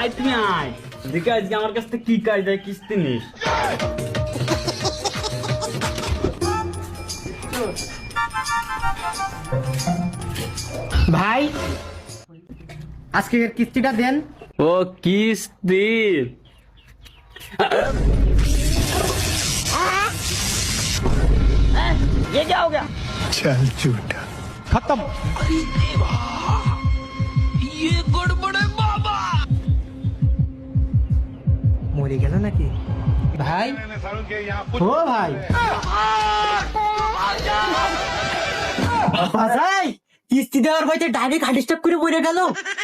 আয় তুমি আয়, দেখে আজকে আমার কাছ থেকে কি কাজ দেয় কিস্তি নিস। ভাই আজকে কিস্তিটা দেন। ও কিস্তি, ये क्या हो गया? चल झूठा খতম। মরে গেল নাকি ভাই? ও ভাই ভাই কিস্তি দেওয়ার ভয়তে ডাইরেক্ট হার্ট স্ট্রোক করে মরে গেল।